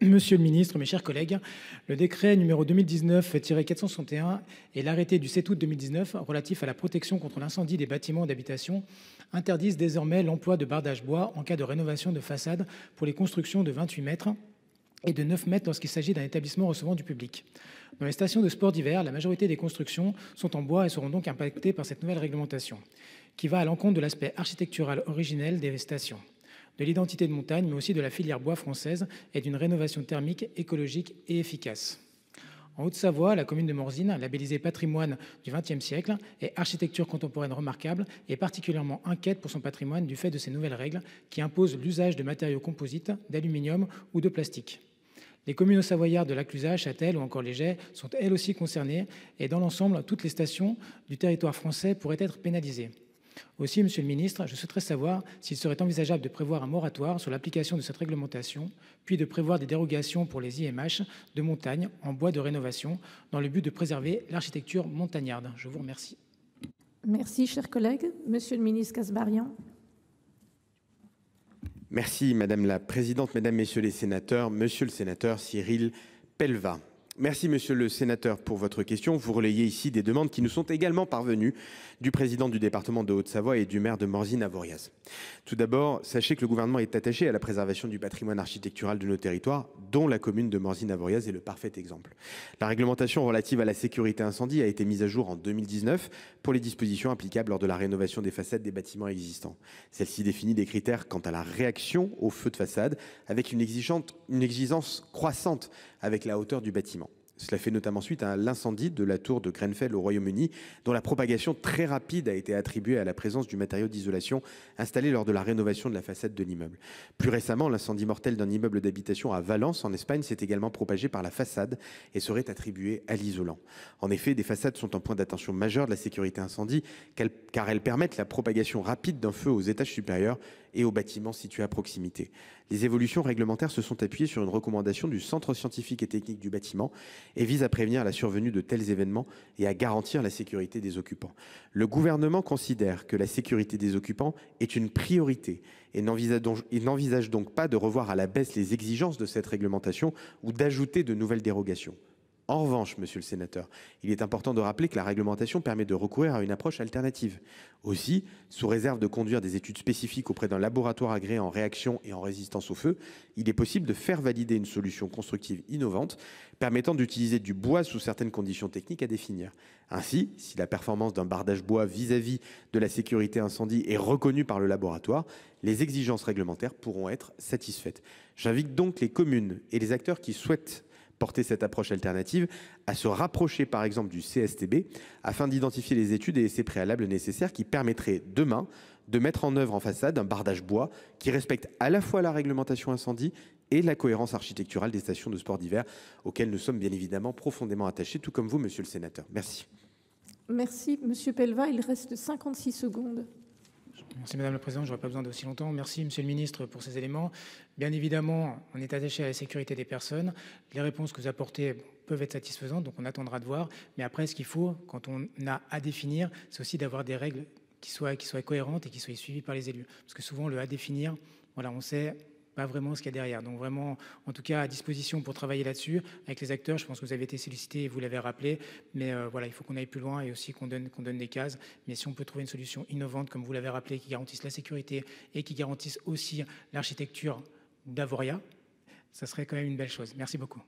Monsieur le ministre, mes chers collègues, le décret numéro 2019-461 et l'arrêté du 7 août 2019 relatif à la protection contre l'incendie des bâtiments d'habitation interdisent désormais l'emploi de bardage bois en cas de rénovation de façade pour les constructions de 28 mètres et de 9 mètres lorsqu'il s'agit d'un établissement recevant du public. Dans les stations de sport d'hiver, la majorité des constructions sont en bois et seront donc impactées par cette nouvelle réglementation, qui va à l'encontre de l'aspect architectural originel des stations, de l'identité de montagne, mais aussi de la filière bois française et d'une rénovation thermique écologique et efficace. En Haute-Savoie, la commune de Morzine, labellisée patrimoine du XXe siècle et architecture contemporaine remarquable, est particulièrement inquiète pour son patrimoine du fait de ces nouvelles règles qui imposent l'usage de matériaux composites, d'aluminium ou de plastique. Les communes savoyardes de Laclusaz, Châtel ou encore Léger sont elles aussi concernées et dans l'ensemble, toutes les stations du territoire français pourraient être pénalisées. Aussi, Monsieur le Ministre, je souhaiterais savoir s'il serait envisageable de prévoir un moratoire sur l'application de cette réglementation, puis de prévoir des dérogations pour les IMH de montagne en bois de rénovation dans le but de préserver l'architecture montagnarde. Je vous remercie. Merci, chers collègues. Monsieur le ministre Kasbarian. Merci Madame la Présidente, Mesdames, Messieurs les sénateurs, Monsieur le sénateur Cyril Pellevat. Merci Monsieur le sénateur pour votre question. Vous relayez ici des demandes qui nous sont également parvenues du président du département de Haute-Savoie et du maire de Morzine-Avoriaz. Tout d'abord, sachez que le gouvernement est attaché à la préservation du patrimoine architectural de nos territoires, dont la commune de Morzine-Avoriaz est le parfait exemple. La réglementation relative à la sécurité incendie a été mise à jour en 2019 pour les dispositions applicables lors de la rénovation des façades des bâtiments existants. Celle-ci définit des critères quant à la réaction aux feux de façade avec une exigence croissante avec la hauteur du bâtiment. Cela fait notamment suite à l'incendie de la tour de Grenfell au Royaume-Uni, dont la propagation très rapide a été attribuée à la présence du matériau d'isolation installé lors de la rénovation de la façade de l'immeuble. Plus récemment, l'incendie mortel d'un immeuble d'habitation à Valence, en Espagne, s'est également propagé par la façade et serait attribué à l'isolant. En effet, des façades sont un point d'attention majeur de la sécurité incendie, car elles permettent la propagation rapide d'un feu aux étages supérieurs et aux bâtiments situés à proximité. Les évolutions réglementaires se sont appuyées sur une recommandation du Centre scientifique et technique du bâtiment et visent à prévenir la survenue de tels événements et à garantir la sécurité des occupants. Le gouvernement considère que la sécurité des occupants est une priorité et n'envisage donc pas de revoir à la baisse les exigences de cette réglementation ou d'ajouter de nouvelles dérogations. En revanche, monsieur le sénateur, il est important de rappeler que la réglementation permet de recourir à une approche alternative. Aussi, sous réserve de conduire des études spécifiques auprès d'un laboratoire agréé en réaction et en résistance au feu, il est possible de faire valider une solution constructive innovante permettant d'utiliser du bois sous certaines conditions techniques à définir. Ainsi, si la performance d'un bardage bois vis-à-vis de la sécurité incendie est reconnue par le laboratoire, les exigences réglementaires pourront être satisfaites. J'invite donc les communes et les acteurs qui souhaitent porter cette approche alternative à se rapprocher par exemple du CSTB afin d'identifier les études et essais préalables nécessaires qui permettraient demain de mettre en œuvre en façade un bardage bois qui respecte à la fois la réglementation incendie et la cohérence architecturale des stations de sport d'hiver auxquelles nous sommes bien évidemment profondément attachés, tout comme vous, monsieur le sénateur. Merci. Merci, monsieur Pellevat. Il reste 56 secondes. Merci Madame la Présidente, je n'aurai pas besoin d'aussi longtemps. Merci Monsieur le Ministre pour ces éléments. Bien évidemment, on est attaché à la sécurité des personnes. Les réponses que vous apportez peuvent être satisfaisantes, donc on attendra de voir. Mais après, ce qu'il faut, quand on a à définir, c'est aussi d'avoir des règles qui soient cohérentes et qui soient suivies par les élus. Parce que souvent, le à définir, voilà, on sait pas vraiment ce qu'il y a derrière. Donc vraiment, en tout cas, à disposition pour travailler là-dessus avec les acteurs. Je pense que vous avez été sollicité et vous l'avez rappelé. Mais voilà, il faut qu'on aille plus loin et aussi qu'on donne des cases. Mais si on peut trouver une solution innovante, comme vous l'avez rappelé, qui garantisse la sécurité et qui garantisse aussi l'architecture d'Avoria, ça serait quand même une belle chose. Merci beaucoup.